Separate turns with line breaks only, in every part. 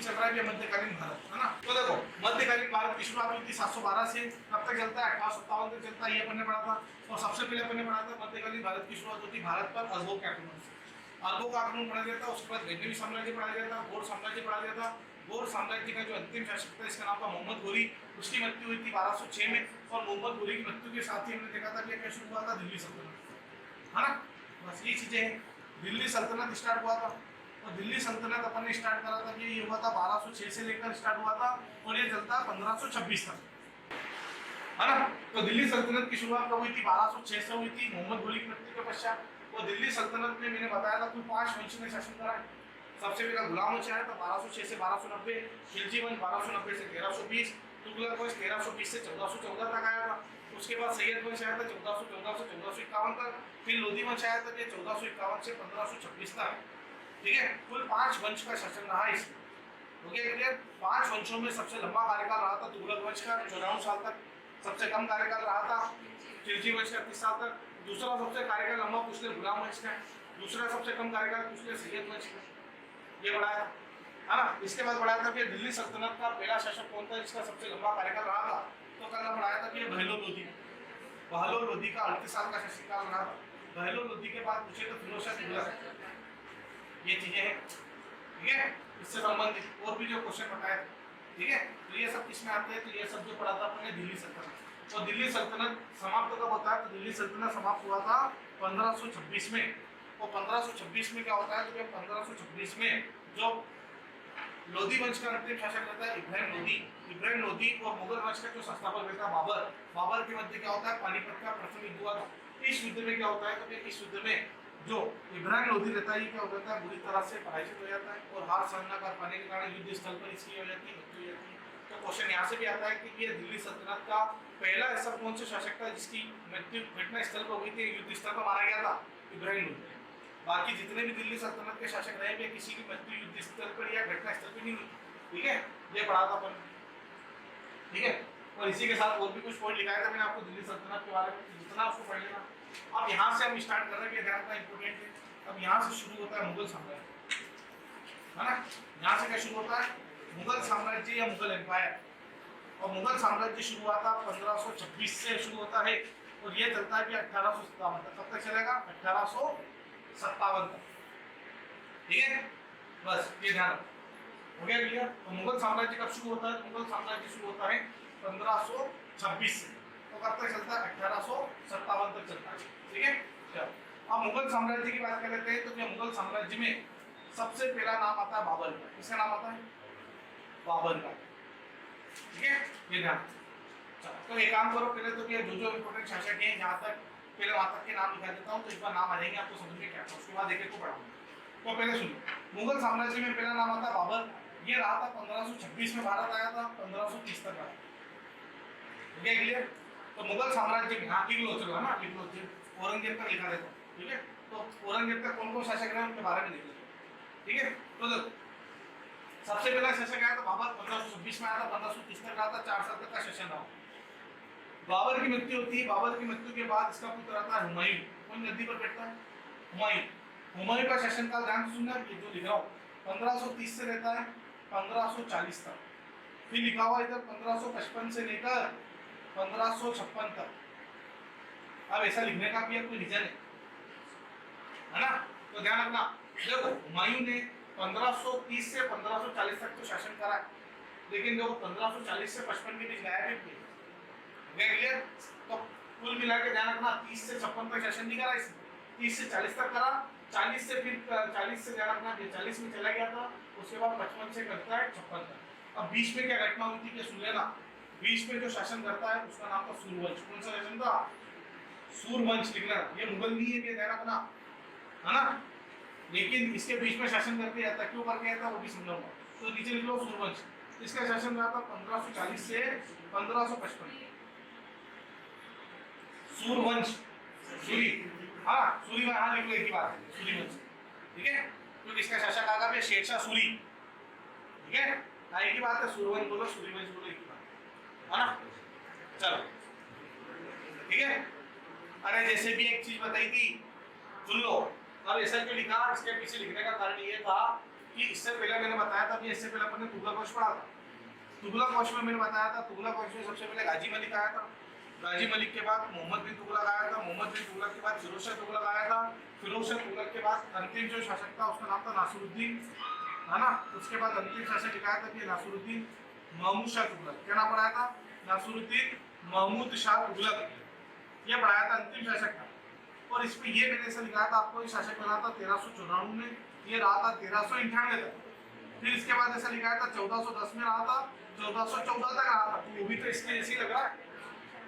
Topic चल रहा है मध्यकालीन भारत, है ना। तो देखो मध्यकालीन भारत की शुरुआत हुई थी 712 से, कब तक चलता है 1857 तक चलता है, ये अपन ने पढ़ा था। और सबसे पहले अपन ने पढ़ा था मध्यकालीन भारत की शुरुआत होती भारत पर अरबों के आक्रमण से। अरबों का आक्रमण पढ़ा गया था, उसके बाद वैष्णवी साम्राज्य पढ़ा गया था, गौड़ साम्राज्य पढ़ा गया था। गौड़ साम्राज्य का जो अंतिम शासक था इसका नाम था मोहम्मद घोरी, उसकी मृत्यु हुई थी 1206 में। और मोहम्मद घोरी की मृत्यु के साथ ही हमने देखा था कि क्या शुरू हुआ था दिल्ली सल्तनत, है ना। बस ये चीजें हैं, दिल्ली सल्तनत स्टार्ट हुआ था। और दिल्ली सल्तनत अपन ने स्टार्ट करा था कि ये हुआ था 1206 से लेकर स्टार्ट हुआ था और ये चलता 1526 तक, है ना। तो दिल्ली सल्तनत की शुरुआत कब हुई थी? 1206 से हुई थी मोहम्मद घोरी की मृत्यु के पश्चात। और दिल्ली सल्तनत में मैंने बताया था कुल 5 वंश ने शासन करा है। सबसे पहला गुलाम वंश आया था 1206 से 1290, खिलजी वंश 1290 से 1320, तुगलक वंश 1320 से 1414 तक आया था। उसके बाद सैयद वंश आया था 1414 से 1451 तक, फिर लोधी वंश आया था 1451 से 1526 तक, ठीक है। कुल 5 वंश का शासन रहा है इसमें, ओके क्लियर। 5 वंशों में सबसे लंबा कार्यकाल रहा था तुगलक वंश का 94 साल तक, सबसे कम कार्यकाल रहा था खिलजी वंश का 30 साल तक, दूसरा सबसे कार्यकाल लंबा पूछ ले गुलाम वंश का, दूसरा सबसे कम कार्यकाल पूछ ले सैयद वंश का, ये बढ़ाया, है ना। इसके बाद बढ़ाया था फिर दिल्ली सल्तनत का पहला शासक कौन था जिसका सबसे लंबा कार्यकाल रहा था, तो कल बढ़ाया था कि बहलोल लोधी। बहलोल लोधी का 38 साल का शासनकाल रहा था। बहलोल लोधी के बाद पूछे तो फिरोज शाह तुगलक, ये चीजें हैं, ठीक है। इससे संबंधित और भी जो क्वेश्चन बताए थे, ठीक है। तो ये सब किसमें आते हैं? तो ये सब जो पढ़ा था अपने दिल्ली सल्तनत। और दिल्ली सल्तनत समाप्त कब होता है? तो दिल्ली सल्तनत समाप्त हुआ था 1526 में। और 1526 में क्या होता है? तो 1526 में जो लोधी वंश का अंतिम शासक रहता है इब्राहिम लोधी। इब्राहिम लोधी और मुगल वंश का जो संस्थापक रहता है बाबर। बाबर के मध्य क्या होता है? पानीपत का प्रथम युद्ध हुआ था। इस युद्ध में क्या होता है? तो इस युद्ध में जो इब्राहिम लोधी रहता है क्या हो जाता है? बुरी तरह से पराजित हो जाता है और हार सहन न कर पाने के कारण युद्ध स्थल पर इसकी हो जाती है, मृत्यु हो जाती है। तो क्वेश्चन यहाँ से भी आता है कि ये दिल्ली सल्तनत का पहला ऐसा कौन सा शासक था जिसकी मृत्यु घटना स्थल पर हुई थी, युद्ध स्थल पर मारा गया था? इब्राहिम लोधी। बाकी जितने भी दिल्ली सल्तनत के शासक रहे वे किसी की मृत्यु युद्ध स्थल पर या घटना स्थल पर नहीं हुई, ठीक है। ये पढ़ा था अपन, ठीक है। और इसी के साथ और भी कुछ पॉइंट लिखाया था मैंने आपको दिल्ली सल्तनत के बारे में, जितना आपको पढ़ लेना। अब यहाँ से हम स्टार्ट कर रहे हैं, ध्यान रखना इंपॉर्टेंट है। अब यहाँ से शुरू होता है मुगल साम्राज्य, है ना। यहाँ से क्या शुरू होता है? मुगल साम्राज्य या मुगल एम्पायर। और मुगल साम्राज्य शुरू हुआ था 1526 से शुरू होता है और ये चलता है कि 1857 तक। कब तक चलेगा? 1857 तक, ठीक है। बस ये ध्यान रखो, हो गया क्लियर। तो मुगल साम्राज्य कब शुरू होता है? मुगल साम्राज्य शुरू होता है 1526 से, तो कब तक चलता है? 1857 तक चलता है, ठीक है। चलो अब मुगल साम्राज्य की बात कर लेते हैं। तो मुगल साम्राज्य में सबसे पहला नाम आता है बाबर का। किसका नाम आता है? बाबर का, ठीक है। ये ध्यान। तो एक काम करो, पहले तो जो जो इंपोर्टेंट शासक हैं यहाँ तक पहले वहां तक के नाम लिखा देता हूँ, तो इस बार नाम आ जाएंगे आपको समझ में क्या था, उसके बाद एक एक को पढ़ाऊंगा। तो पहले सुनो, मुगल साम्राज्य में पहला नाम आता है बाबर। ये रहा था 1526 में भारत आया था, 1530 तक आया, ठीक है क्लियर। तो मुगल साम्राज्य में हाँ लिख लो, चलो है ना, लिख लो, औरंगजेब तक लिखा देता हूँ, ठीक है। तो औरंगजेब तक कौन कौन शासक रहे उनके बारे में लिख लो, ठीक है। तो देखो सबसे पहला शासक आया था बाबर, 1526 में आया था, 1530 तक रहा था, 4 साल तक का शासन रहा। बाबर की मृत्यु होती है। बाबर की मृत्यु के बाद इसका पुत्र आता है हुमायूं। कौन गद्दी पर बैठता है? हुमायूं। हुमायूं का शासनकाल ध्यान से सुनना, ये जो लिख रहा हूँ 1530 से रहता है 1540 तक। फिर लिखा हुआ इधर 1555 से लेकर 1556 तक। अब ऐसा लिखने का भी कोई रीजन है ना, तो ध्यान रखना। देखो हुमायूं ने 1530 से 1540 तक तो शासन करा, लेकिन जो 1540 से 55 के बीच गायब भी क्लियर। तो कुल मिला के ध्यान रखना 30 से 56 तक शासन नहीं करा इसने, 30 से 40 तक करा, 40 से फिर 40 से ध्यान रखना 40 में चला गया था, उसके बाद 55 से करता है 56 तक। अब बीच में क्या घटना हुई थी कि सुन लेना, बीच में जो शासन करता है उसका नाम था सूरवंश। कौन सा शासन था? सूरवंश लिखना, ये मुगल नहीं है, ये ध्यान रखना, है ना। लेकिन इसके बीच में शासन करके आता, क्यों करके आता वो भी समझाऊंगा। तो नीचे लिख लो सूरवंश। इसका शासन रहा था 1540 से 1555। सूरवंश, सूरी, हाँ सूरी में हाँ लिख लो, एक ही बात है सूरीवंश, ठीक है। तो इसका शासक आगा पे शेरशाह सूरी, ठीक है। हाँ एक ही बात है, सूरवंश बोलो सूरीवंश बोलो, एक ही बात है ना। चलो ठीक है। अरे जैसे भी एक चीज बताई थी सुन लो। अब ऐसा क्यों लिखा? इसके पीछे लिखने का कारण ये था कि इससे पहले मैंने बताया था कि इससे पहले अपन ने तुगलक वंश पढ़ा था। तुगलक वंश में मैंने बताया था, तुगलक वंश में सबसे पहले गाजी मलिक आया था। गाजी मलिक के बाद मोहम्मद बिन तुगलक आया था। मोहम्मद बिन तुगलक के बाद फिरोज शाह तुगलक आया था। फिरोज शाह तुगलक के बाद अंतिम जो शासक था उसका नाम था नासिरुद्दीन, है ना। उसके बाद अंतिम शासक लिखाया था कि नासिरुद्दीन महमूद शाह तुगलक। क्या नाम पढ़ाया था? नासिरुद्दीन महमूद शाह तुगलक, ये पढ़ाया था, अंतिम शासक था। और इसमें ये मैंने ऐसा लिखा था आपको, ये शासक बना था 1394 में, ये रहा था 1398 तक। फिर इसके बाद ऐसा लिखा था 1410 में रहा था, 1414 तक रहा था। तो वो भी तो इसके जैसे ही लग रहा है।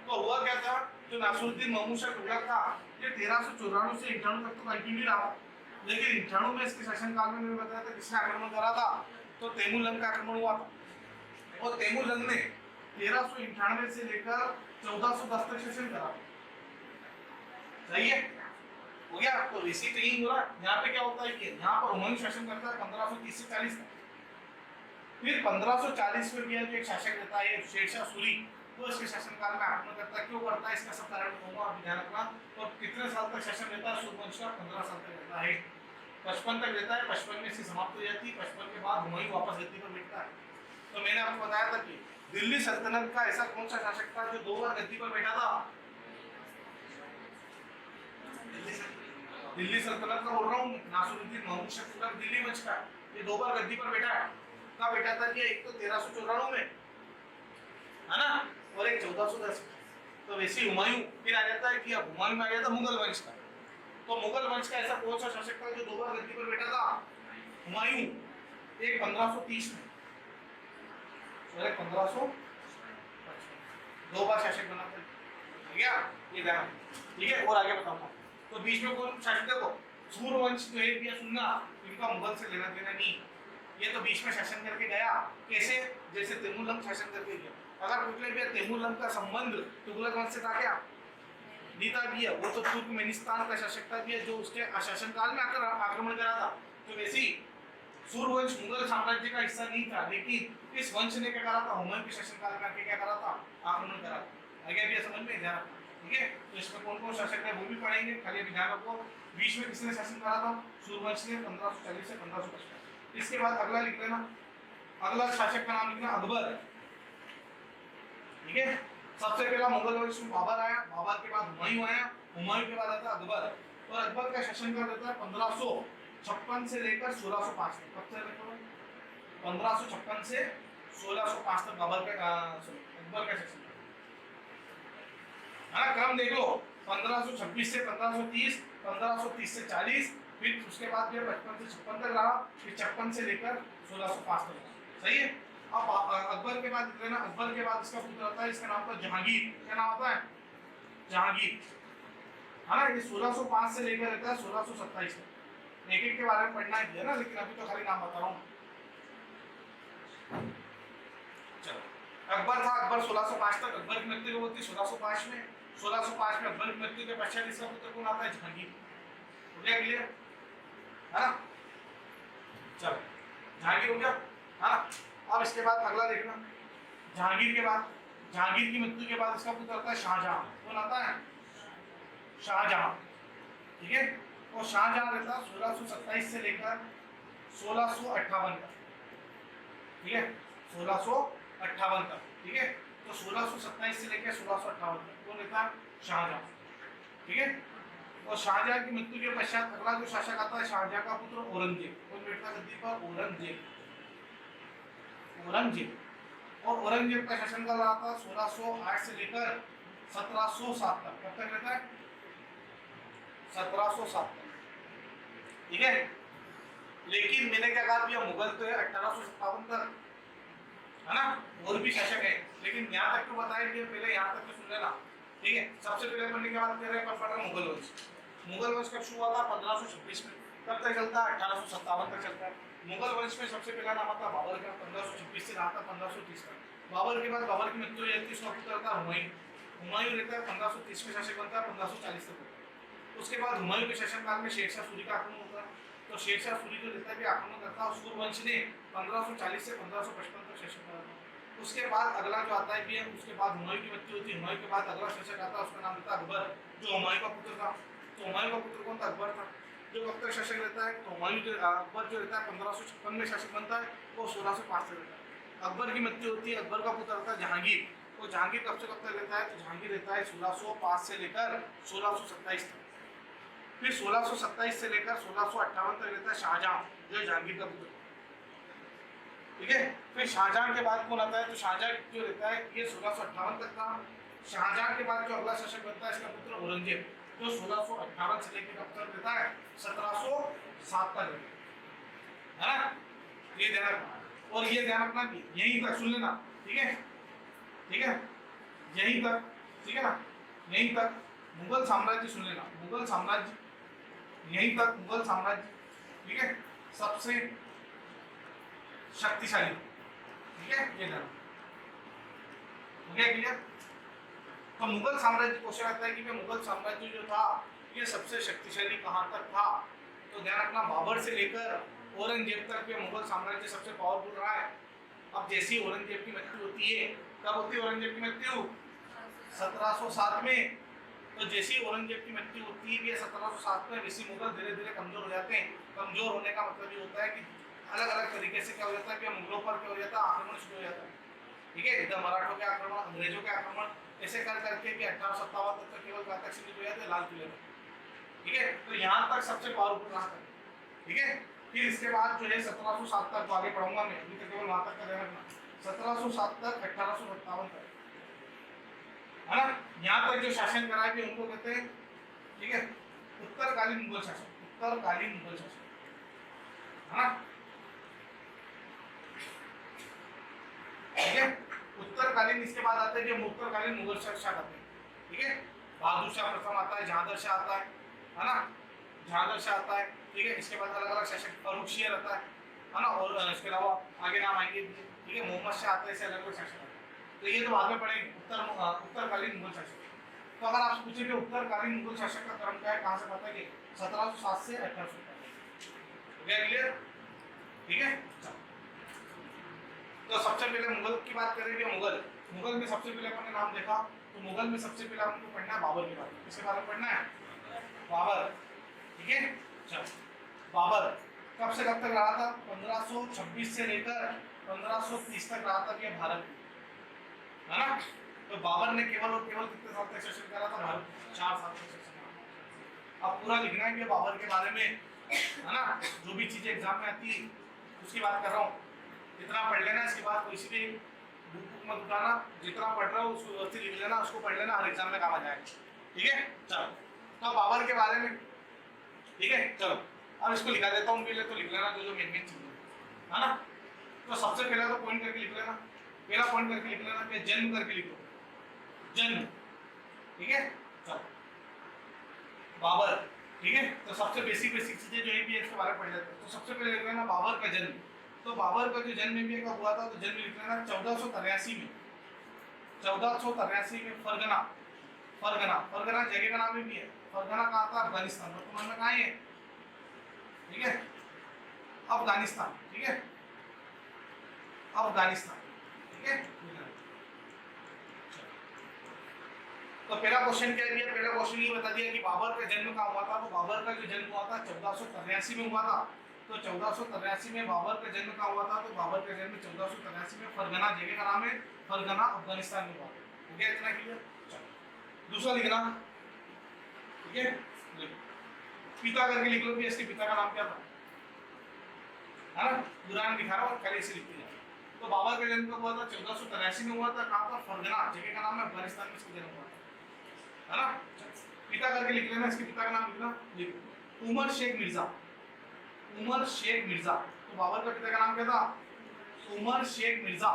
तो हुआ क्या था, जो नासिरुद्दीन महमूद शाह तुगलक था, ये 1394 से 98 तक तो कंटिन्यू रहा। लेकिन 98 में इसके शासनकाल में मैंने बताया था किसने आक्रमण करा था, तो तैमूरलंग का आक्रमण हुआ था। और तैमूरलंग ने 1398 से लेकर 1410 तक शासन करा। सही है, हो गया। तो इसी तो यही हो रहा है। यहाँ पे क्या होता है कि यहाँ पर हुमायूं शासन करता है 1530 से 40 तक। फिर 1540 में भी एक शासक रहता है शेरशाह सूरी, वो इसके शासनकाल में आक्रमण करता है। क्यों करता है इसका सब कारण कहूंगा, आप ध्यान रखना। और कितने साल तक शासन रहता है सूरवंश का? 15 साल तक रहता है, 55 तक रहता है। 55 में इसकी समाप्ति हो जाती है। 55 के बाद हुमायूं वापस गद्दी पर बैठता है। तो मैंने आपको बताया था कि दिल्ली सल्तनत का ऐसा कौन सा शासक था जो 2 बार गद्दी पर बैठा था? दिल्ली सल्तनत का बोल रहा हूँ, नासिरुद्दीन महमूद शाह तुगलक दिल्ली वंश का, ये 2 बार गद्दी पर बैठा है। कब बैठा था? कि एक तो 1394 में, है ना, और एक 1410 में। तो वैसे हुमायूं फिर आ जाता है कि अब हुमायूं में आ गया था मुगल वंश का। तो मुगल वंश का ऐसा कौन सा शासक था जो 2 बार गद्दी पर बैठा था? हुमायूं, एक 1530 में और एक 1555, 2 बार शासक बना था। ठीक है, ये ध्यान, ठीक है। और आगे बताऊंगा। तो बीच में कौन शासक? देखो सूर्यवंश जो है ये सुनना, इनका मुगल से लेना देना नहीं। ये तो बीच में शासन करके गया, कैसे? जैसे तैमूरलंग शासन करके गया। अगर पूछ ले भैया तैमूरलंग का संबंध तुगलक वंश से था क्या? नहीं था भी है, वो तो तुर्कमेनिस्तान का शासक था भी है, जो उसके शासनकाल में आकर आक्रमण करा था। तो वैसे ही सूर्यवंश मुगल साम्राज्य का हिस्सा नहीं था, लेकिन इस वंश ने क्या करा था? हुमायूं के शासनकाल में आके क्या करा था? आक्रमण करा था। आगे भी समझ में ध्यान रखना, ठीक है। तो इसमें कौन कौन शासक है वो भी पढ़ेंगे, खाली अभी ध्यान रखो। बीच में किसने शासन करा था? सूर्यवंश ने, 1540 से 1555। इसके बाद अगला लिख लेना, अगला शासक का नाम लिखना अकबर, ठीक है। सबसे पहला मुगल वंश में बाबर आया, बाबर के बाद हुमायूं आया, हुमायूं के बाद आता अकबर। और अकबर का शासनकाल रहता है 1556 से लेकर 1605 तक। कब से लेकर 1556 से 1605 तक अकबर का शासन। हाँ, क्रम देख लो, 1526 से 1530, 1530 से 40, फिर उसके बाद 55 से 56 तक रहा, फिर 56 से लेकर 1605 तक। सही है। अब अकबर के बाद लेना, अकबर के बाद इसका पुत्र आता है, इसका नाम था जहांगीर। क्या नाम आता है? जहांगीर, है ना। ये 1605 से लेकर रहता है 1627 तक। एक एक के बारे में पढ़ना है ना, लेकिन अभी तो खाली नाम बता रहा हूँ। चलो, अकबर था, अकबर 1605 तक। अकबर की मृत्यु होती है 1605 में। 1605 में अकबर की मृत्यु के पश्चात इसका पुत्र कौन आता है? जहांगीर। हो गया क्लियर, है ना। चलो, जहांगीर हो गया, है ना। अब इसके बाद अगला देखना, जहांगीर के बाद, जहांगीर की मृत्यु के बाद इसका पुत्र आता है शाहजहां। कौन आता है? शाहजहां, ठीक है। और शाहजहां रहता 1627 से लेकर 1658 तक, ठीक है, 1658 तक, ठीक है। तो 1627 से लेकर 1658 तक कौन रहता? शाहजहां, ठीक है। और शाहजहां की मृत्यु के पश्चात अगला जो शासक आता है शाहजहां का पुत्र औरंगजेब। कौन बैठता गद्दी पर? औरंगजेब, औरंगजेब। और औरंगजेब का शासनकाल रहा था 1608 से लेकर 1707 तक। कब तक रहता है? 1707 तक, ठीक है। लेकिन मैंने क्या कहा भैया, मुगल तो है 1857 तक, है ना। और भी शासक है, लेकिन यहाँ तक तो बताएंगे, पहले यहाँ तक तो सुन लेना, ठीक है। सबसे पहले पढ़ने के बाद कर रहे हैं पढ़ मुगल वंश। मुगल वंश कब शुरू हुआ था? 1526 में। कब तक चलता है? 1857 तक चलता है। मुगल वंश में सबसे पहला नाम आता बाबर का, 1526 से रहा था 1530 तक। बाबर के बाद बाबर की मृत्यु हो जाती है, उसका पुत्र था हुमायूं। हुमायूं रहता है 1530 में शासक बनता है, 1540 तक होता है। उसके बाद हुमायूं के शासनकाल में शेरशाह सूरी का आक्रमण होता है। तो शेरशाह सूरी जो रहता है भी आक्रमण करता है, सूर्यवंश ने 1540 से 1555 तक शासन करा था। उसके बाद अगला जो आता है भी है, उसके बाद हुमायूं की मृत्यु होती है। हुमायूं के बाद अगला शासक आता है, उसका नाम रहता है अकबर, जो हुमायूं का पुत्र था। तो हुमायूं का पुत्र कौन था? अकबर था। जो कब तक शासक रहता है, तो हुमायूं अकबर जो रहता है 1556 में शासक बनता है, वो 1605 से रहता है। अकबर की मृत्यु होती है, अकबर का पुत्र रहता है जहांगीर, तो जहांगीर कब से कब तक रहता है, तो जहांगीर रहता है 1605 से लेकर 1627 तक। फिर 1627 से लेकर 1658 तक रहता है शाहजहां, जो जहांगीर का पुत्र, ठीक है। फिर शाहजहां के बाद कौन आता है, तो शाहजहां जो रहता है ये 1658 तक था। शाहजहां के बाद जो अगला शासक बनता है इसका पुत्र औरंगजेब, जो 1658 से लेकर कब तक रहता है, 1707 तक रहता है ना। ये ध्यान रखना, और ये ध्यान रखना कि यहीं तक सुन लेना, ठीक है, ठीक है, यहीं तक, ठीक है ना, यहीं तक मुगल साम्राज्य सुन लेना, मुगल साम्राज्य यहीं तक, मुगल साम्राज्य, ठीक है, सबसे शक्तिशाली, ठीक है, ये ध्यान, हो गया क्लियर। तो मुगल साम्राज्य क्वेश्चन आता है कि मुगल साम्राज्य जो था ये सबसे शक्तिशाली कहां तक था, तो ध्यान रखना बाबर से लेकर औरंगजेब तक ये मुगल साम्राज्य सबसे पावरफुल रहा है। अब जैसी औरंगजेब की मृत्यु होती है, कब होती है औरंगजेब की मृत्यु, 1707 में, तो जैसी औरंगजेब की मृत्यु होती है 1707 में, वैसी मुगल धीरे धीरे कमजोर हो जाते हैं। कमजोर होने का मतलब ये होता है कि अलग अलग तरीके से क्या हो जाता है कि मुगलों पर क्या हो जाता है, आक्रमण शुरू हो जाता है, ठीक है, इधर मराठों के आक्रमण, अंग्रेजों के आक्रमण, ऐसे कर करके भी 1857 तक केवल कहां तक सीमित हो जाते हैं, लाल किले में, ठीक है। तो यहाँ तक सबसे पावरफुल रहा था, ठीक है। फिर इसके बाद जो है 1707 तक, तो आगे पढ़ूंगा मैं, अभी तक केवल वहां तक का ध्यान रखना, 1707 तक 1857 तक, है ना। यहाँ तक जो शासन करा है उनको कहते हैं, ठीक है, उत्तरकालीन मुगल शासन, उत्तरकालीन मुगल शासन, है ना, ठीक है। उत्तरकालीन, इसके बाद आते हैं जो उत्तरकालीन मुगल शासक आते हैं, ठीक है। बहादुर शाह प्रथम आता है, जहांगीर शाह आता है ना, जहांगीर शाह आता है, ठीक है। इसके बाद अलग अलग शासक, फारूक शेर आता है ना, और इसके अलावा आगे नाम आएंगे, ठीक है, मोहम्मद शाह आता है, ऐसे अलग अलग शासक आते हैं। तो ये तो बाद में पढ़ेंगे, उत्तरकालीन मुगल शासक। तो अगर आपसे पूछे कि उत्तरकालीन मुगल शासक का क्रम क्या है, कहाँ से पता है कि 1707 से 1800 क्लियर, ठीक है। तो सबसे पहले मुगल की बात करेंगे, मुगल में सबसे पहले अपन ने नाम देखा, तो मुगल में सबसे पहले हमको पढ़ना है बाबर के बारे में। किसके बारे में पढ़ना है, बाबर, ठीक है। चलो, बाबर कब से कब तक रहा था, 1526 से लेकर 1530 तक रहा था ये भारत, है ना। तो बाबर ने केवल और केवल कितने साल तक शासन करा था भारत, 4 साल तक शासन करा। अब पूरा लिखना है कि बाबर के बारे में, है ना, जो भी चीजें एग्जाम में आती है उसकी बात कर रहा हूँ, इतना पढ़ लेना। इसके बाद कोई सी भी बुक मत उठाना, जितना पढ़ रहा हो उसको व्यवस्थित लिख लेना, उसको पढ़ लेना, हर एग्जाम में काम आ जाएगा, ठीक है। चलो, तो बाबर के बारे में, ठीक है। चलो अब इसको लिखा देता हूँ पहले, तो लिख लेना जो जो मेन मेन चीजें, है ना। तो सबसे पहले तो पॉइंट करके लिख लेना, पहला पॉइंट करके लिख लेना कि जन्म करके लिखो, जन्म, ठीक है। चलो, बाबर, ठीक है। तो सबसे बेसिक चीजें जो है भी इसके बारे में पढ़ लेते हैं। तो सबसे पहले लिख लेना बाबर का जन्म। तो बाबर का जो जन्म भी कब हुआ था, तो जन्म लिख लेना 1483 में, 1483 में फरगना, फरगना जगह का नाम भी है। फरगना कहाँ था, अफगानिस्तान, वर्तमान में कहाँ है, ठीक है, अफगानिस्तान, ठीक है, अफगानिस्तान, ठीक है। तो पहला क्वेश्चन क्या दिया, पहला क्वेश्चन ये बता दिया कि बाबर का जन्म कहाँ हुआ था। तो बाबर का जो जन्म हुआ था 1483 में हुआ था। तो 1483 में बाबर का जन्म कहाँ हुआ था, तो बाबर का जन्म 1483 में फरगना जगह का नाम है, फरगना अफगानिस्तान में हुआ। हो गया इतना क्लियर। दूसरा लिखना, ठीक है, पिता करके लिख लो कि इसके पिता का नाम क्या था, है ना, कुरान दिखा रहा हूँ, खाली ऐसे लिखते जाओ। तो बाबर का जन्म कब हुआ था, 1483 में हुआ था। कहाँ पर, फरगना जगह का नाम है, अफगानिस्तान में इसका जन्म हुआ था, है ना। पिता करके लिख लेना, इसके पिता का नाम लिखना, लिखो उमर शेख मिर्जा, उमर शेख मिर्जा। तो बाबर का पिता का नाम क्या था, उमर शेख मिर्जा,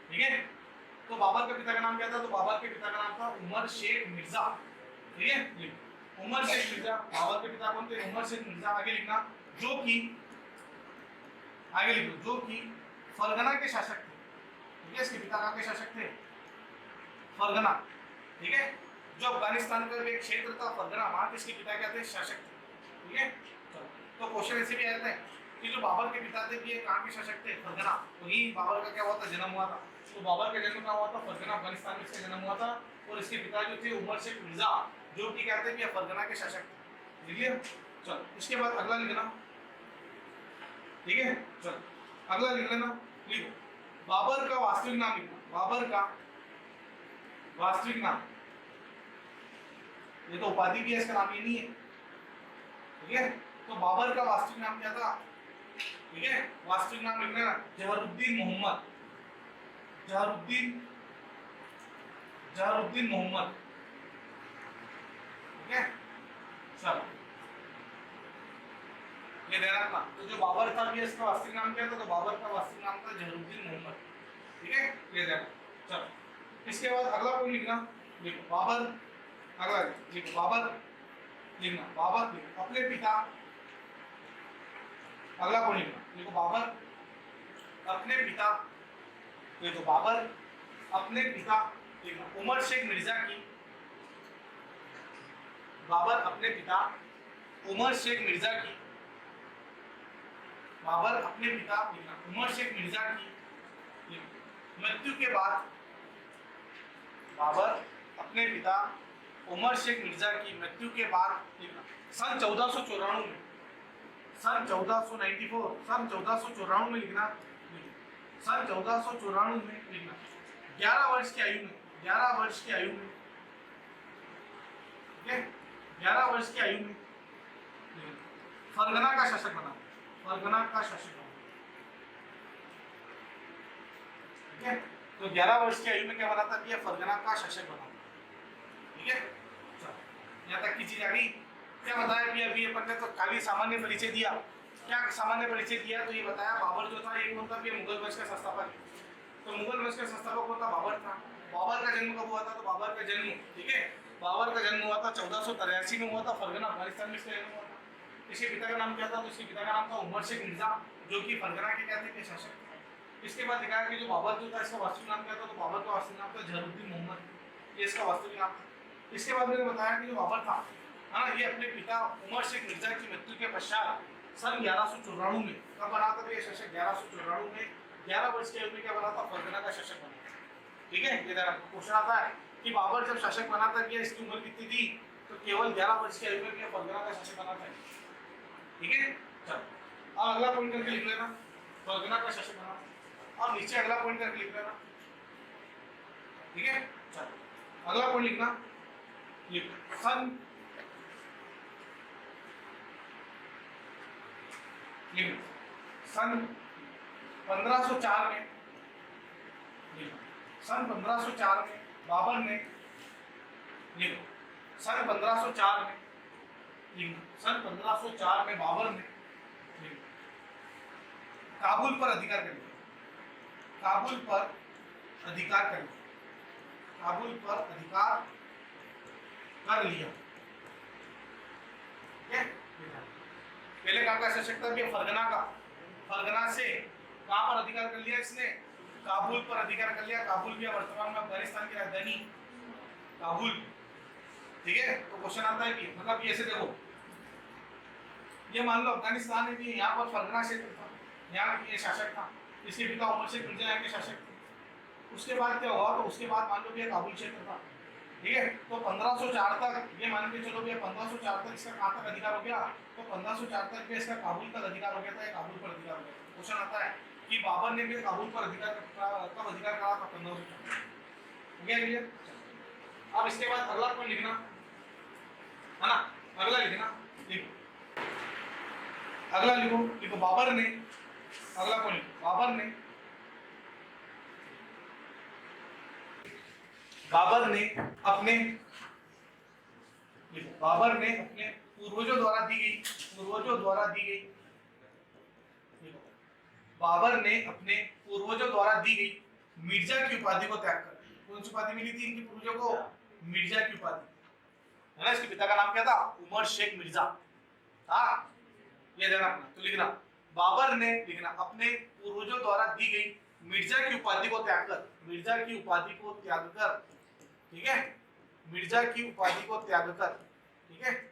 ठीक है। तो बाबर के पिता का नाम क्या था, तो बाबर के पिता का नाम था उमर शेख मिर्जा, ठीक है। उमर शेख मिर्जा, बाबर के पिता कौन थे, उमर शेख मिर्जा। आगे लिखना, जो कि, आगे लिखो, जो कि फरगना के शासक थे, ठीक है। इसके पिता के शासक थे फरगना, ठीक है। जो अफगानिस्तान का एक क्षेत्र था फरगना, वहां के इसके पिता क्या थे, शासक थे, ठीक है। तो क्वेश्चन ऐसे भी आते हैं कि जो बाबर के पिता थे ये कहाँ के शासक थे, फरगना। वही बाबर का क्या हुआ था, जन्म हुआ था। तो बाबर का जन्म कहाँ हुआ था, फरगना अफगानिस्तान में इसका जन्म हुआ था। और इसके पिता जो थे उमर शेख मिर्जा, जो कि कहते हैं कि फरगना के शासक थे। चलो इसके बाद अगला लिखना, ठीक है। चलो अगला लिख लेना, लिखो बाबर का वास्तविक नाम लिखना, बाबर का वास्तविक नाम, ये तो उपाधि भी है, इसका नाम ये नहीं है, ठीक है। तो बाबर का वास्तविक नाम क्या था, ठीक है, वास्तविक नाम लिख लेना जहरुद्दीन मोहम्मद, जहरुद्दीन मोहम्मद, ठीक है। चलो ये ध्यान रखना, तो जो बाबर था भी इसका वास्तविक नाम क्या था, तो बाबर का वास्तविक नाम था जहरुद्दीन मोहम्मद, ठीक है, ये ध्यान। चलो इसके बाद अगला पॉइंट लिखना, देखो बाबर, अगला देखो बाबर लिखना, बाबर लिखो अपने पिता, अगला पॉइंट लिखना, देखो बाबर अपने पिता, देखो बाबर अपने पिता लिखना उमर शेख मिर्जा की, बाबर अपने पिता उमर शेख मिर्जा की, बाबर अपने पिता लिखना उमर शेख मिर्जा की मृत्यु के बाद, बाबर अपने पिता उमर शेख मिर्जा की मृत्यु के बाद लिखना सन 1494 में, सन 1494, सन 1494 में लिखना, सन 1494 में लिखना 11 वर्ष की आयु में, 11 वर्ष की आयु में, ठीक है, 11 वर्ष की आयु में फरगना का शासक बना, फरगना का शासक बना, ठीक है। तो 11 वर्ष की आयु में क्या बना था, ये फरगना का शासक बना, ठीक है। यहाँ तक की चीज आ गई। क्या बताया भी अभी अपन ने, तो खाली सामान्य परिचय दिया, क्या सामान्य परिचय दिया, तो ये बताया बाबर जो था ये कौन था, ये मुगल वंश का संस्थापक है, तो मुगल वंश का संस्थापक कौन था, बाबर था। बाबर का जन्म कब हुआ था, तो बाबर का जन्म, ठीक है, बाबर का जन्म हुआ था 1483 में हुआ था, फरगना अफगानिस्तान में इसका जन्म हुआ था। इसके पिता का नाम क्या था, तो इसके पिता का नाम था उमर शेख मिर्जा, जो कि फरगना के क्या थे, के शासक थे। इसके बाद दिखाया कि जो बाबर जो था इसका वास्तविक नाम क्या था, तो बाबर का वास्तविक नाम था जहरुद्दीन मोहम्मद, ये इसका वास्तविक नाम था। इसके बाद मैंने बताया कि जो बाबर था, हाँ, ये अपने पिता उमर शेख मिर्जा की मृत्यु के पश्चात सन 1194 में कब बना था, ये शासक 1194 में 11 वर्ष की आयु में क्या बना था, फरगना का शासक बना, ठीक है। ये क्वेश्चन आता है कि बाबर जब शासक बना था, क्या इसकी उम्र कितनी थी, तो केवल 11 वर्ष की आयु में क्या फरगना का शासक बना था, ठीक है। चलो अब अगला पॉइंट करके लिख लेना, फरगना का शासक बना, और नीचे अगला पॉइंट करके लिख लेना, ठीक है। चलो अगला पॉइंट लिखना, लिख सन 1504 में, सन 1504 में बाबर ने, लिखो सन 1504 में, सन 1504 में बाबर ने काबुल पर अधिकार कर लिया, काबुल पर अधिकार कर लिया, काबुल पर अधिकार कर लिया, पहले कहाँ का शासक था, फरगना का, फरगना से कहाँ पर अधिकार कर लिया इसने, काबुल पर अधिकार कर लिया। काबुल भी वर्तमान में अफगानिस्तान की राजधानी काबुल, ठीक है। तो क्वेश्चन आता है कि मतलब ये ऐसे देखो, ये मान लो अफगानिस्तान है, यहाँ पर फरगना क्षेत्र था, यहाँ ये शासक था, इसके पिता उमर शेख मिर्जा यहाँ के शासक थे। उसके बाद क्या हुआ, तो उसके बाद मान लो कि काबुल क्षेत्र था, ठीक है। तो 1504 तक ये मान के चलो भैया, 1504 तक इसका कहाँ तक अधिकार हो गया, तो 1504 तक भी इसका काबुल तक अधिकार हो गया था, काबुल पर अधिकार हो गया। क्वेश्चन आता है कि बाबर ने भी काबुल पर अधिकार कब अधिकार करा था, 1504 हो गया क्लियर। अब इसके बाद अगला पॉइंट लिखना है ना, अगला लिखना, लिखो अगला लिखो, लिखो बाबर ने, अगला पॉइंट बाबर ने, बाबर ने अपने, बाबर ने अपने पूर्वजों द्वारा दी गई, पूर्वजों द्वारा दी गई, बाबर ने अपने पूर्वजों द्वारा दी गई मिर्जा की उपाधि को त्याग कर, कौन सी उपाधि मिली थी इनके पूर्वजों को, मिर्जा की उपाधि, है ना। इसके पिता का नाम क्या था, उमर शेख मिर्जा, हाँ ये ध्यान रखना। तो लिखना बाबर ने, लिखना अपने पूर्वजों द्वारा दी गई मिर्जा की उपाधि को त्याग कर, मिर्जा की उपाधि को त्याग कर, ठीक है, मिर्जा की उपाधि को त्याग कर, ठीक है।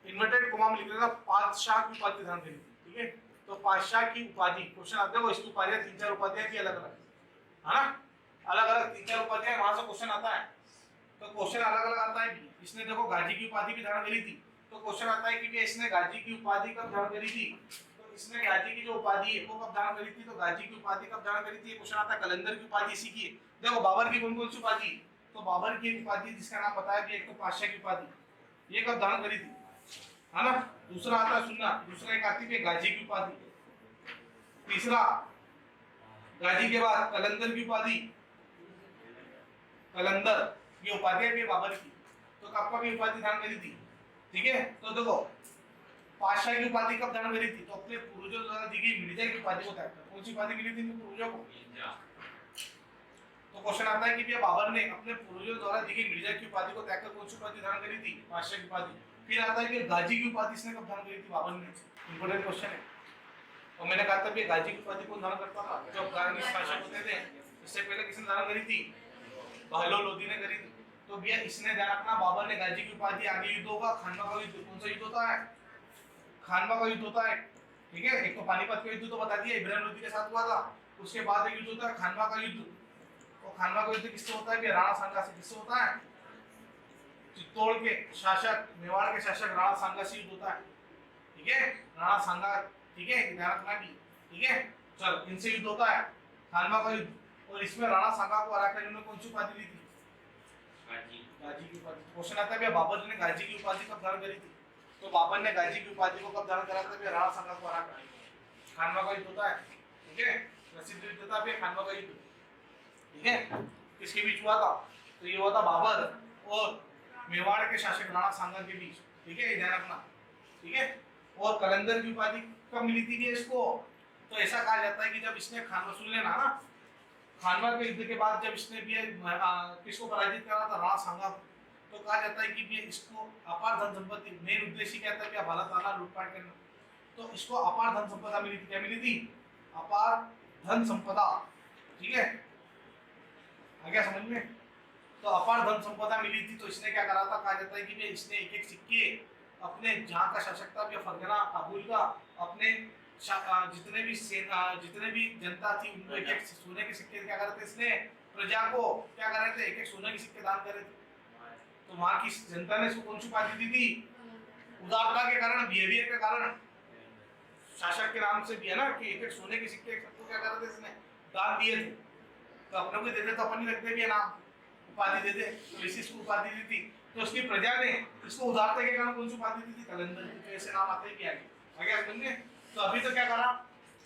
इन्वर्टेड कोमा में लिख लेना पातशाह की उपाधि धारण करी थी, ठीक है। तो पातशाह की उपाधि, क्वेश्चन आते हो इसकी उपाधियां 3-4 उपाधियां की अलग अलग, है ना, अलग अलग 3-4 उपाधियां, वहां से क्वेश्चन आता है। तो क्वेश्चन अलग अलग आता है। इसने देखो गाजी की उपाधि भी धारण करी थी, तो क्वेश्चन आता है कि भैया इसने गाजी की उपाधि कब धारण करी थी, तो इसने गाजी की जो उपाधि है वो कब धारण करी थी, तो गाजी की उपाधि कब धारण करी थी, क्वेश्चन आता है कलंदर की उपाधि इसी की है। देखो बाबर की कौन कौन सी उपाधि, तो बाबर की एक उपाधि जिसका नाम बताया कि एक तो पातशाह की उपाधि ये कब धारण करी थी, है ना। दूसरा आता है सुनना, दूसरा एक आती है गाजी की उपाधि, तीसरा गाजी के बाद कलंदर की उपाधि, कलंदर ये उपाधि है बाबर की, तो कब की उपाधि धारण करी थी, ठीक है। तो देखो पातशाह की उपाधि कब धारण करी थी, तो अपने पूर्वजों द्वारा दी गई मिर्जा की उपाधि को त्याग कर, कौन सी उपाधि मिली थी इनके पूर्वजों को, तो क्वेश्चन आता है कि भैया बाबर ने अपने पूर्वजों द्वारा दी गई मिर्जा की उपाधि को त्याग कर कौन सी उपाधि धारण करी थी, पातशाह की उपाधि। फिर आता है कि गाजी की उपाधि इसने कब धारण करी थी, बाबर ने, इंपॉर्टेंट क्वेश्चन है। और मैंने कहा था भैया गाजी की उपाधि कौन धारण करता था, जब गाजी शासक होते थे इससे पहले किसने धारण करी थी, बहलोल लोधी ने करी थी। तो भैया इसने ध्यान रखना बाबर ने गाजी की उपाधि, आगे युद्ध होगा खानवा का युद्ध, कौन सा युद्ध होता है, खानवा का युद्ध होता है, ठीक है। एक तो पानीपत का युद्ध तो बता दिया इब्राहिम लोधी के साथ हुआ था, उसके बाद एक युद्ध होता है खानवा का युद्ध, और खानवा का युद्ध किससे होता है कि राणा सांगा से, किससे होता है, चित्तौड़ के शासक मेवाड़ के शासक राणा सांगा से युद्ध होता है, ठीक है, राणा सांगा, ठीक है, ध्यान रखना भी, ठीक है। चल इनसे युद्ध होता है खानवा का युद्ध, और इसमें राणा सांगा को हराकर इन्होंने कौन सी उपाधि ली थी, गाजी की उपाधि। क्वेश्चन आता है बाबर ने गाजी की उपाधि कब धारण करी थी, तो बाबर ने गाजी की उपाधि को कब धारण करा था, राणा सांगा को हराकर, खानवा का युद्ध होता है, ठीक है, प्रसिद्ध युद्ध था खानवा का युद्ध, ठीक है। किसके बीच हुआ था, तो ये हुआ था बाबर और मेवाड़ के शासक राणा सांगा के बीच, ठीक है, ध्यान रखना, ठीक है। और कलंदर की उपाधि कब मिली थी इसको, तो ऐसा कहा जाता है कि जब इसने खानवा, सुन लेना ना, खानवा के युद्ध के बाद जब इसने भी किसको पराजित करा था, राणा सांगा, तो कहा जाता है कि भी इसको अपार धन संपत्ति, मेन उद्देश्य क्या था कि भारत आना लूटपाट करना, तो इसको अपार धन संपदा मिली थी, क्या मिली थी, अपार धन संपदा, ठीक है, आ गया समझ में। तो अपार धन संपदा मिली थी, तो इसने क्या करा था, कहा जाता है कि इसने एक एक सिक्के अपने जहाँ का शासक था या फरगना काबुल का, अपने जितने भी जनता थी उनको एक एक सोने के सिक्के क्या करते, इसने प्रजा को क्या कर रहे थे, एक एक सोने के सिक्के दान कर रहे थे। तो वहां की जनता ने इसको कौन सी उपाधि दी थी, उदारता के कारण, बिहेवियर के कारण, शासक के नाम से भी है ना कि एक एक सोने के सिक्के सबको क्या कर रहे थे, इसने दान दिए थे। तो अपने को देते तो अपन ही रखते भी है नाम, उपाधि देते, तो इसी इसको उपाधि दी थी। तो उसकी प्रजा ने इसको उदारता के कारण कौन सी उपाधि दी थी, कलंदर, तो ऐसे नाम आते ही आगे समझे। तो अभी तो क्या करा,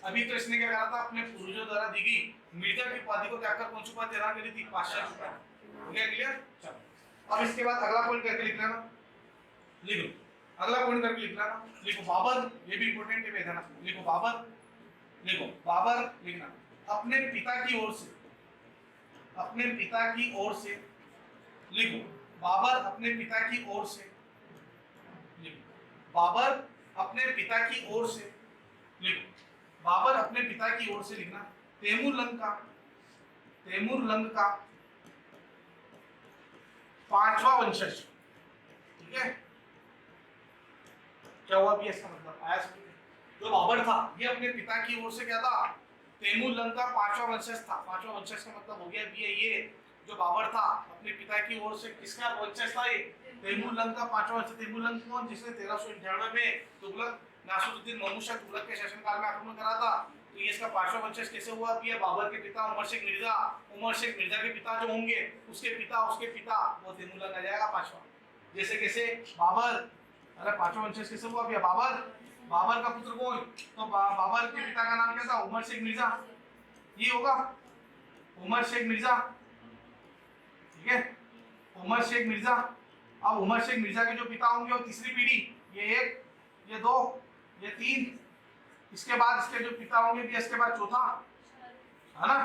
अभी तो इसने क्या करा था, अपने पूर्वजों द्वारा दी गई मिर्जा की उपाधि को त्याग कर कौन सी उपाधि धारण करी थी, पातशाह की उपाधि। हो गया क्लियर। चलो अब इसके बाद अगला पॉइंट करके लिख लेना, लिख लो अगला पॉइंट करके लिख लेना, लिखो बाबर, ये भी इंपॉर्टेंट है देना, लिखो बाबर, लिखो बाबर लिखना, अपने पिता की ओर से, अपने पिता की ओर से, लिखो बाबर अपने पिता की ओर से, लिखो बाबर अपने पिता की ओर से, लिखो बाबर अपने पिता की ओर से लिखना, तैमूरलंग का, तैमूरलंग का पांचवा वंशज, ठीक है। क्या हुआ भी इसका मतलब आया समझ में, जो बाबर था ये अपने पिता की ओर से क्या था, तैमूरलंग का पांचवा वंशज था। पांचवा वंशज का मतलब हो गया भी ये जो बाबर था अपने पिता की ओर से किसका वंशज था, ये तैमूरलंग का पांचवा वंशज। तैमूरलंग कौन, जिसने 1398 में तुगलक नासिरुद्दीन महमूद शाह तुगलक के शासनकाल में आक्रमण करा था। तो ये इसका पांचवा वंशज कैसे हुआ कि बाबर के पिता उमर शेख मिर्जा, उमर शेख मिर्जा के पिता जो होंगे उसके पिता वो तैमूरलंग आ जाएगा पांचवा। जैसे कैसे बाबर, अरे पांचवा वंशज कैसे हुआ भैया, बाबर, बाबर का पुत्र कौन, तो बाबर के पिता का नाम क्या था, उमर शेख मिर्जा, ये होगा उमर शेख मिर्जा, ठीक है, उमर शेख मिर्जा। अब उमर शेख मिर्जा के जो पिता होंगे वो तीसरी पीढ़ी, ये एक, ये दो, ये तीन, इसके बाद इसके जो पिता होंगे भी इसके बाद चौथा, है ना,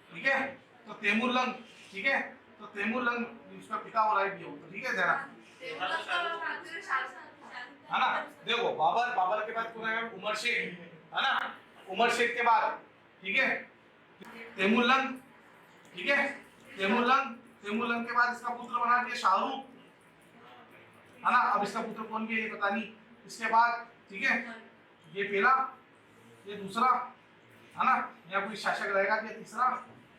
ठीक है। तो तैमूरलंग, ठीक है, तो तैमूरलंग उसका पिता हो रहा है ये, तो ठीक है जरा, है ना। देखो बाबर, बाबर के बाद कौन है, उमर शेख, है ना, उमर शेख के बाद, ठीक है, तैमूरलंग, ठीक है, तैमूरलंग, तैमूरलंग के बाद इसका पुत्र बना के शाहरुख, है ना। अब इसका पुत्र कौन है ये पता नहीं, इसके बाद, ठीक है, ये पहला, ये दूसरा, है ना, या कोई शासक रहेगा कि तीसरा,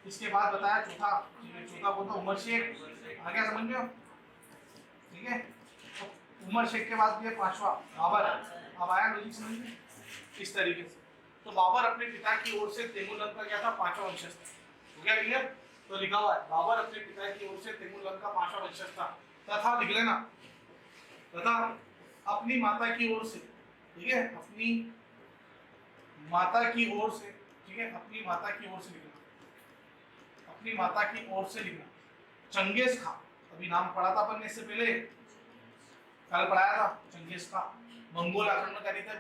इसके बाद बताया चौथा, चौथा कौन था, उमर शेख, आ गया समझ में, ठीक है। तो उमर शेख के बाद भी पांचवा बाबर। अब आया लॉजिक समझ में इस तरीके से। तो बाबर अपने पिता की ओर से तैमूरलंग का क्या था, पांचवा वंशज था। हो गया क्लियर? तो लिखा हुआ है बाबर अपने पिता की ओर से तैमूरलंग का पांचवा वंशज था तथा लिख लेना तथा अपनी माता की ओर से, ठीक है, अपनी माता की ओर से, ठीक है, अपनी माता की ओर से लिखना, अपनी माता की ओर से लिखना चंगेज खान। अभी नाम पढ़ा था अपन ने इससे पहले, कल पढ़ाया था। चंगेज खान मंगोल आक्रमणकारी था।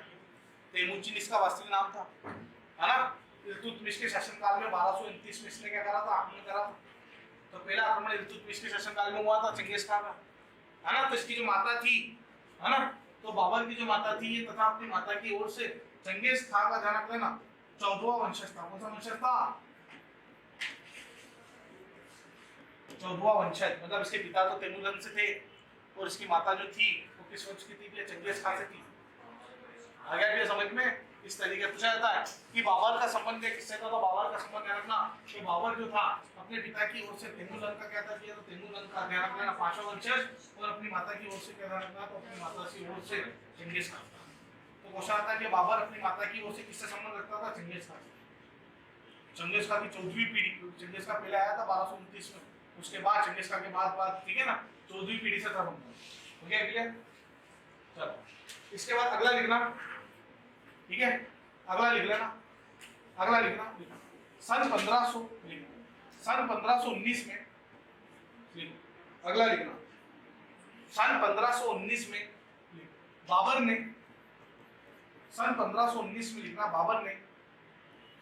तेमुचिन इसका वास्तविक नाम था, है ना। इल्तुतमिश के शासनकाल में 1229 में इसने क्या करा था, आक्रमण करा था। तो पहला आक्रमण इल्तुतमिश के शासनकाल में हुआ था चंगेज खान का, है ना। तो इसकी जो माता थी, है ना, तो बाबर की जो माता थी ये तथा अपनी माता की ओर से चंगेज खान का ध्यान रख लेना 14वां वंशज था। कौन सा वंशज था? 14वां वंशज। मतलब इसके पिता तो तैमूरलंग से थे और इसकी माता जो थी वो किस वंश की थी? चंगेज खान से थी। आ गया क्या समझ में? इस तरीके से पूछा जाता है कि बाबर का संबंध किससे था। तो बाबर का संबंध ध्यान रखना कि बाबर जो था अपने पिता की ओर से तैमूरलंग का क्या था किया, तो तैमूरलंग का ध्यान रखना पांचवा वंशज, और अपनी माता की ओर से क्या ध्यान रखना, तो अपनी माता की ओर से चंगेज खान। तो क्वेश्चन आता है कि बाबर अपनी माता की ओर से किससे संबंध रखता था? Genghis Khan. चंगेज खान की 14वीं पीढ़ी, चंगेज खान पहले आया था 1229 में, उसके बाद चंगेज खान के बाद, ठीक है ना, 14वीं पीढ़ी से था बनता। हो गया क्लियर? चलो इसके बाद अगला लिखना, ठीक है, अगला लिख लेना, अगला लिखना सन 1500 लिखना, सन 1519 में लिखो। अगला लिखना सन 1519 में बाबर ने, सन 1519 में लिखना बाबर ने,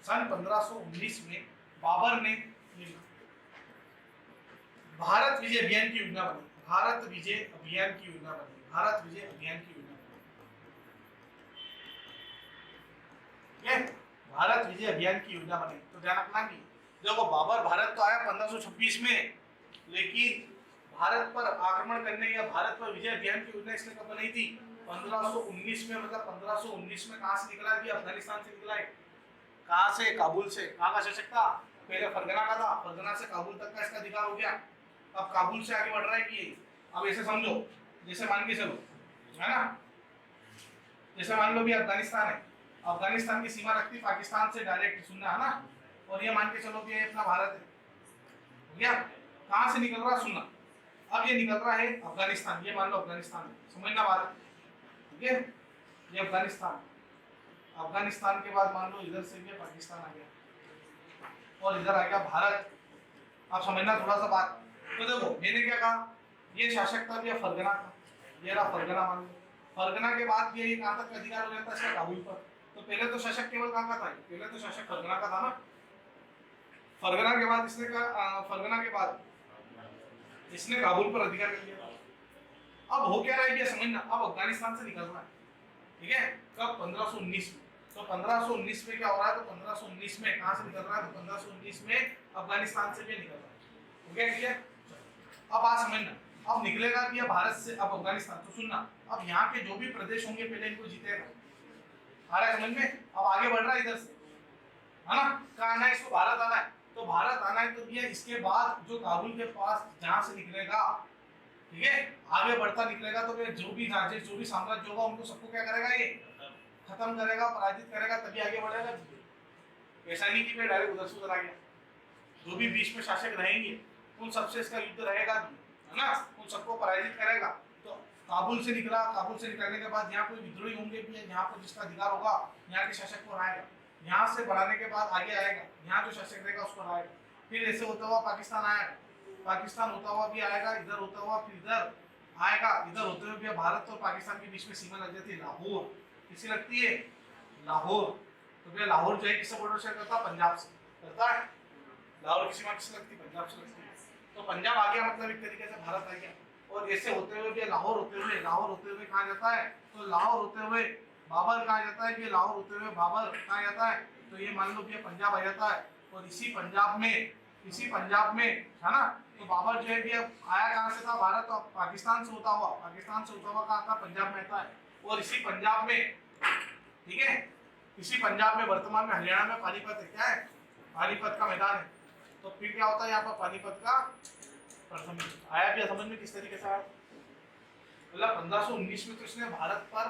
सन 1519 में बाबर ने लिखना भारत विजय अभियान की योजना बनी, भारत विजय अभियान की योजना बनी, भारत विजय अभियान की योजना। भारत विजय अभियान की योजना बनी। तो ध्यान रखना कि देखो बाबर भारत तो आया 1526 में, लेकिन भारत पर आक्रमण करने या भारत पर विजय अभियान की योजना इसने कब बनाई थी? 1519 में। मतलब 1519 में कहां से निकला? अफगानिस्तान से निकला है। कहां से? काबुल से। कहां का शासक था? पहले फरगना का था, फरगना से काबुल तक का इसका अधिकार हो गया। अब काबुल से आगे बढ़ रहा है कि अब ऐसे समझो, जैसे मान के चलो, है ना, जैसे मान लो भी अफगानिस्तान है, अफगानिस्तान की सीमा रखती पाकिस्तान से डायरेक्ट, सुनना है ना, और ये मान के चलो कि ये अपना भारत है। हो गया? कहां से निकल रहा? सुनना, अब ये निकल रहा है अफगानिस्तान, ये मान लो अफगानिस्तान है, समझना बात, ठीक है, ये अफगानिस्तान, अफगानिस्तान के बाद मान लो इधर से भी पाकिस्तान आ गया और इधर आ गया भारत। आप समझना थोड़ा सा बात। तो देखो मैंने क्या कहा, ये शासक था भैया फरगना का, ये रहा फरगना, मान लो फरगना के बाद ये कहां तक अधिकार हो जाता है इसका? काबुल पर। तो पहले तो शासक केवल कहां का था? पहले तो शासक फरगना का था ना। फरगना के बाद इसने कहा, फरगना के बाद इसने काबुल पर अधिकार कर लिया। अब हो क्या रहा है ये समझना, अब अफगानिस्तान से निकल रहा है, ठीक है, कब? 1519 में। तो 1519 में क्या हो रहा है? तो 1519 में कहां से निकल रहा है? तो 1519 में अफगानिस्तान से भी निकल रहा है। हो गया क्लियर? अब बात समझना, अब निकलेगा भी भारत से अब अफगानिस्तान। तो सुनना, अब यहाँ के जो भी प्रदेश होंगे पहले इनको जीतेगा। आ रहा है समझ में? अब आगे बढ़ रहा है इधर से, है ना, कहाँ आना है इसको? भारत आना है। तो भारत आना है तो भैया इसके बाद जो काबुल के पास जहां से निकलेगा, ठीक है, आगे बढ़ता निकलेगा, तो फिर जो भी राज्य, जो भी साम्राज्य होगा उनको सबको क्या करेगा? ये खत्म करेगा, पराजित करेगा, तभी आगे बढ़ेगा। ऐसा नहीं कि मैं डायरेक्ट उधर से उधर आ गया। जो भी बीच में शासक रहेंगे उन सबसे इसका युद्ध रहेगा भी, है ना, उन सबको पराजित करेगा। तो काबुल से निकला, काबुल से निकलने के बाद यहाँ कोई विद्रोही होंगे भी, यहाँ पर जिसका अधिकार होगा यहाँ के शासक को हराएगा। यहाँ से बढ़ाने के बाद आगे आएगा, यहाँ जो शासक रहेगा उसको हराएगा। फिर ऐसे होता हुआ पाकिस्तान आएगा, पाकिस्तान होता हुआ भी आएगा, इधर होता हुआ फिर इधर आएगा, इधर होते हुए भी भारत और पाकिस्तान के बीच में सीमा लग जाती है लाहौर। किसी लगती है? लाहौर। तो भैया लाहौर जो है किससे बॉर्डर शेयर करता है? पंजाब से करता है। लाहौर की सीमा किससे लगती है? पंजाब से लगती है। तो पंजाब आ गया, मतलब एक तरीके से भारत आ गया। और ऐसे होते हुए भी लाहौर होते हुए, लाहौर होते हुए कहाँ जाता है? तो लाहौर होते हुए बाबर कहाँ जाता है? कि लाहौर होते हुए बाबर कहाँ जाता है? तो ये मान लो कि पंजाब आ जाता है। और इसी पंजाब में, है ना, तो बाबर जो है कि आया कहाँ से था? भारत और पाकिस्तान से होता हुआ, कहाँ था? पंजाब में आता है। और इसी पंजाब में, ठीक है, इसी पंजाब में वर्तमान में हरियाणा में पानीपत है। क्या है? पानीपत का मैदान है। तो फिर क्या होता है यहाँ पर? पानीपत का प्रथम युद्ध आया। भी समझ में किस तरीके से आया? मतलब 1519 में तो इसने भारत पर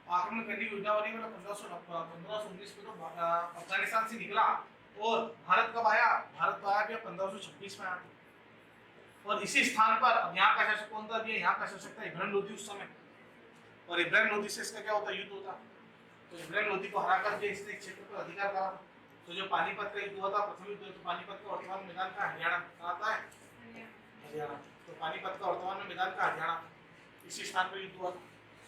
आक्रमण करने की योजना बनी, मतलब 1519 में तो अफगानिस्तान से निकला और भारत कब आया, भारत तो आया भैया 1526 में आया। और इसी स्थान पर अब यहाँ का शासक कौन था भैया, यहाँ का शासक था इब्राहिम लोदी उस समय। और इब्राहिम लोदी से इसका क्या होता, युद्ध होता। तो इब्राहिम लोदी को हराकर के इसने क्षेत्र पर अधिकार करा। तो जो पानीपत का युद्ध हुआ था, प्रथम युद्ध, तो पानीपत का वर्तमान मैदान का हरियाणा आता है, हरियाणा। तो पानीपत का वर्तमान में मैदान का हरियाणा, इसी स्थान पर युद्ध हुआ।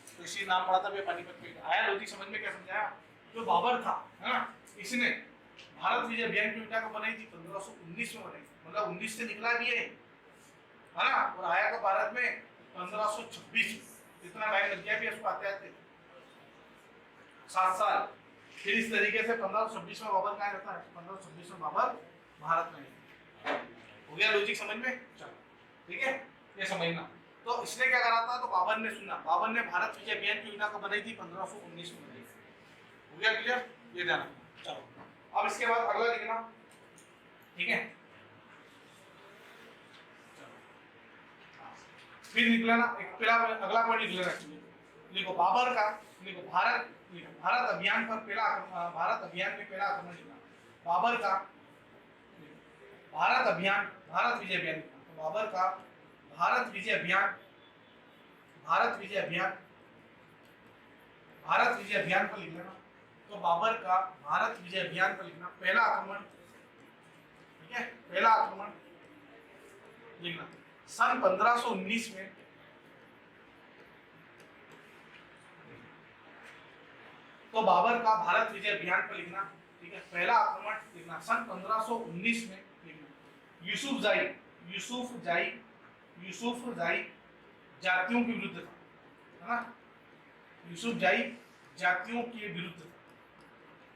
तो इसी नाम पड़ा था पानीपत में। आया लोधी समझ में, क्या समझाया। जो बाबर था है ना, इसने भारत विजय अभियान की योजना को बनाई थी 1519 में बनाई, मतलब 19 से निकला भी है ना, और आया तो भारत में 1526। इतना टाइम लग गया भी उसको आते आते 7 साल। फिर इस तरीके से 1526 में बाबर कहाँ रहता है, 1526 में बाबर भारत में। हो गया लॉजिक समझ में, चलो ठीक है, ये समझना। तो इसने क्या करा था, तो बाबर ने सुना, बाबर ने भारत विजय अभियान की योजना को बनाई थी 1519 में बनाई। हो गया क्लियर, ये ध्यान। चलो अब इसके बाद अगला लिखना, ठीक है। फिर निकला ना एक पहला अगला पॉइंट लिख लेना चाहिए। लिखो बाबर का, लिखो भारत, लिखो भारत अभियान पर पहला, भारत अभियान में पहला आक्रमण लिखना बाबर का, भारत अभियान, भारत विजय अभियान। तो बाबर का भारत विजय अभियान, भारत विजय अभियान, भारत विजय अभियान पर लिख लेना। तो बाबर का भारत विजय अभियान पर लिखना पहला आक्रमण, ठीक है, पहला आक्रमण लिखना सन 1519 में, तो बाबर का भारत विजय अभियान पर लिखना, ठीक है, पहला आक्रमण लिखना सन 1519 में लिखना। यूसुफ जाई, यूसुफ जाई, यूसुफ जाई जातियों के विरुद्ध था, है ना, यूसुफ जाई जातियों के विरुद्ध था,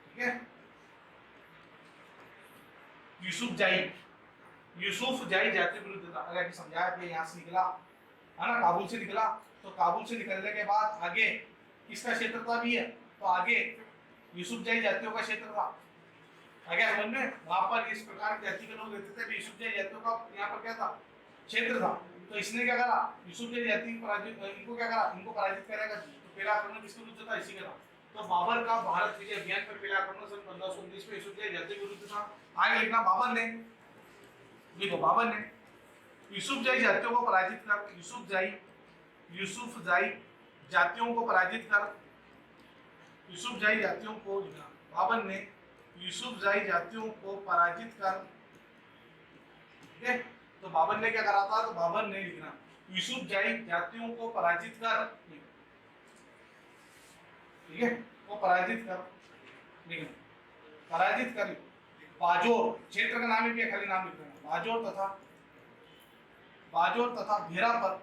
ठीक है। यूसुफ जाई, यूसुफ जाई जाति विरुद्ध था। अगर समझाया कि यहाँ से निकला है ना, काबुल से निकला, तो काबुल से निकलने के बाद आगे किसका क्षेत्र था भी है, तो आगे यूसुफ जाई जातियों का क्षेत्र था। आगे समझ में, वहां पर इस प्रकार की जाति के लोग रहते थे, यूसुफ जाई जातियों का यहाँ पर क्या था, क्षेत्र था। तो इसने क्या करा, यूसुफ जाई जाति पराजित, इनको क्या करा, इनको पराजित करेगा। तो पहला आक्रमण किसके विरुद्ध था, इसी का था। तो बाबर का भारत विजय अभियान पर पहला आक्रमण सन 1519 में यूसुफ जाई जाति के विरुद्ध था। आगे लिखना बाबर ने, देखो बाबर ने यूसुफ जाई जातियों को पराजित कर, यूसुफ जाई, यूसुफ जाई जातियों को पराजित कर, यूसुफ जाई जातियों को लिखना। बाबर ने यूसुफ जाई जातियों को पराजित कर, ठीक है। तो बाबर ने क्या करा था, तो बाबर ने लिखना यूसुफ जाई जातियों को पराजित कर, ठीक है, वो पराजित कर लिखना, पराजित कर। बाजोर क्षेत्र का नाम है, खाली नाम लिख देना, बाजोर तथा, बाजोर तथा भेरा पर,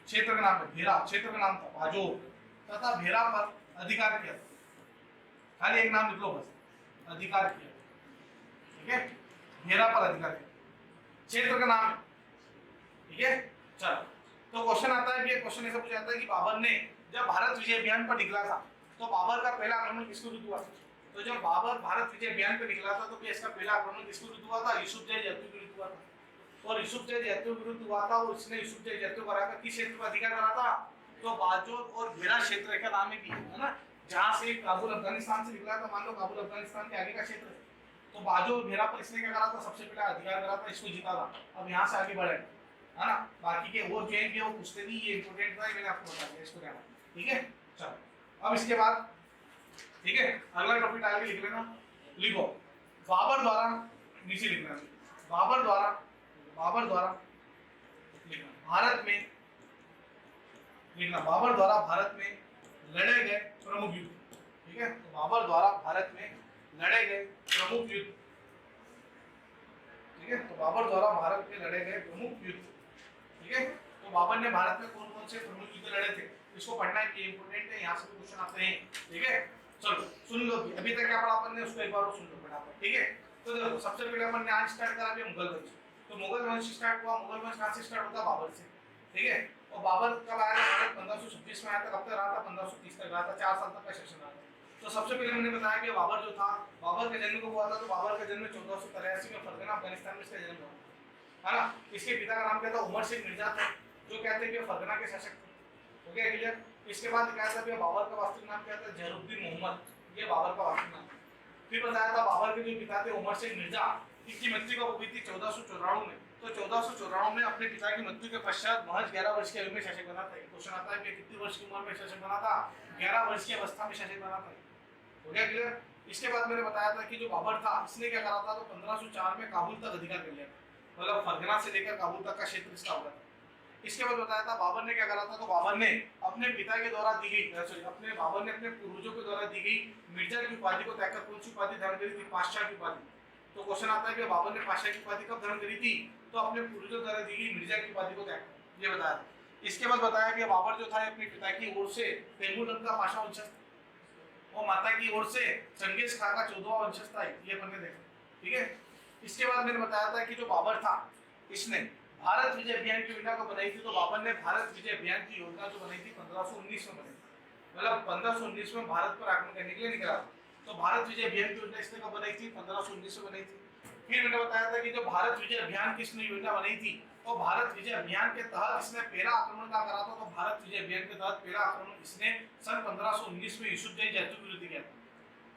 क्षेत्र का नाम है भेरा, क्षेत्र का नाम था बाजोर तथा भेरा पर अधिकार किया, खाली एक नाम लिख लो बस, अधिकार किया, ठीक है, भेरा पर अधिकार किया, क्षेत्र का नाम है, ठीक है। चलो तो क्वेश्चन आता है, ये क्वेश्चन ऐसा पूछा जाता है कि बाबर ने जब भारत विजय अभियान पर निकला था, तो बाबर का पहला आक्रमण किसके विरुद्ध हुआ? तो जब बाबर भारत विजय अभियान पर निकला था, तो इसका पहला आक्रमण किसके विरुद्ध हुआ था? यूसुफ जाई जातियों के विरुद्ध हुआ था। और यूसुफ जाई जातियों के विरुद्ध हुआ था, और उसने यूसुफ जाई जातियों को हराकर किस क्षेत्र पर अधिकार करा था? तो बाजोर और भेरा क्षेत्र का नाम भी है ना, जहां से काबुल अफगानिस्तान से निकला था। मान लो काबुल अफगानिस्तान के आगे का क्षेत्र है, तो बाजोर भेरा पर इसने क्या करा था? सबसे पहले अधिकार करा था, इसको जीता था। अब यहाँ से आगे बढ़े, है ना, बाकी के वो जो है वो पूछते नहीं, ये इंपोर्टेंट था, मैंने आपको बता दिया, इसको ध्यान, ठीक है। चलो अब इसके बाद, ठीक है, अगला टॉपिक आगे लिख लेना, लिखो बाबर द्वारा, नीचे लिखना बाबर द्वारा, बाबर द्वारा लिखना भारत में, लिखना बाबर द्वारा भारत में लड़े गए प्रमुख युद्ध, ठीक है। तो बाबर द्वारा भारत में लड़े गए प्रमुख युद्ध, ठीक है। तो बाबर द्वारा भारत में लड़े गए प्रमुख युद्ध, ठीक है। तो बाबर ने भारत में कौन कौन से प्रमुख युद्ध लड़े थे, इसको पढ़ना है, इंपोर्टेंट है, यहाँ से भी क्वेश्चन आते हैं, ठीक है। चलो सुन लो, अभी तक क्या पढ़ा अपन ने, उसको एक बार सुन लो फटाफट, ठीक है। तो देखो सबसे पहले अपन ने आज स्टार्ट करा भी मुगल वंश। तो मुगल वंश स्टार्ट हुआ, मुगल वंश कहाँ से स्टार्ट होता? बाबर से, ठीक है। और बाबर कब आया था? 1526 में आया था। कब तक रहा था? 1530 तक रहा था, 4 साल तक का शासन रहा था। तो सबसे पहले मैंने बताया कि बाबर जो था, बाबर का जन्म कब हुआ था? तो बाबर का जन्म 1483 में फरगना अफगानिस्तान में इसका जन्म हुआ, है ना। इसके पिता का नाम क्या था? उमर शेख मिर्जा था, जो कहते हैं कि फरगना के शासक थे। हो गया क्लियर। इसके बाद क्या था कि बाबर का वास्तविक नाम क्या था, जहरुद्दीन मोहम्मद, ये बाबर का वास्तविक नाम। फिर बताया था बाबर के जो पिता थे उमर शेख मिर्जा, इनकी मृत्यु कब हुई थी 1494 में। तो 1494 में अपने पिता की मृत्यु के पश्चात महज 11 वर्ष की आयु में शासक बना था। क्वेश्चन आता है कि कितनी वर्ष की उम्र में शासक बना था, 11 वर्ष की अवस्था में शासक बना था। हो गया क्लियर। इसके बाद मैंने बताया था कि जो बाबर था इसने क्या करा था, तो 1504 में काबुल तक अधिकार कर लिया था, मतलब फरगना से लेकर काबुल तक का क्षेत्र इसका होगा। इसके बाद बताया था बाबर ने क्या करा था, तो बाबर ने अपने पिता के द्वारा दी गई, सॉरी अपने बाबर ने अपने पूर्वजों के द्वारा दी गई मिर्जा की उपाधि को त्याग कर कौन सी उपाधि धारण करी थी, पातशाह की उपाधि। तो क्वेश्चन आता है कि बाबर ने पातशाह की उपाधि कब धारण करी थी, तो अपने पूर्वजों द्वारा दी गई मिर्जा की उपाधि को त्याग कर, ये बताया। इसके बाद बताया कि बाबर जो था अपने पिता की ओर से तैमूर का पाशा वंशज, वो माता की ओर से चंगेज खां का 14वां वंशज था, ये अपन ने देखा, ठीक है। इसके बाद मैंने बताया था कि जो बाबर था इसने भारत विजय अभियान की योजना को बनाई थी। तो बाबर ने भारत विजय अभियान की योजना जो बनाई थी 1519 में बनाई, मतलब 1519 में भारत पर आक्रमण करने के लिए निकला। तो भारत विजय अभियान की योजना इसने कब बनाई थी, 1519 में बनाई थी। फिर मैंने बताया था कि जो भारत विजय अभियान की इसने योजना बनाई थी, तो भारत विजय अभियान के तहत इसने पहला आक्रमण क्या करा था, तो भारत विजय अभियान के तहत पहला आक्रमण इसने सन 1519 में यूसुफजई जैतू के विरुद्ध किया था।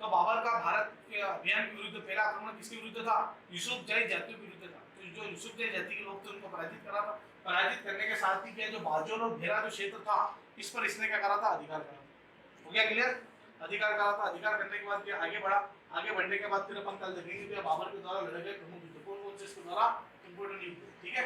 तो बाबर का भारत के अभियान के विरुद्ध पहला आक्रमण किसके विरुद्ध था, यूसुफजई जैतू के विरुद्ध था। तो जो यूसुफजई जैती के लोग थे उनको पराजित करा था। पराजित करने के साथ ही क्या जो बाजोर और भेरा जो क्षेत्र था इस पर इसने क्या करा था, अधिकार करा। हो गया क्लियर। अधिकार करा था, अधिकार करने के बाद फिर आगे बढ़ा। आगे बढ़ने के बाद फिर अपन कल देखेंगे कि बाबर के द्वारा लड़े गए प्रमुख युद्ध कौन कौन से इसके द्वारा इंपोर्टेंट युद्ध, ठीक है।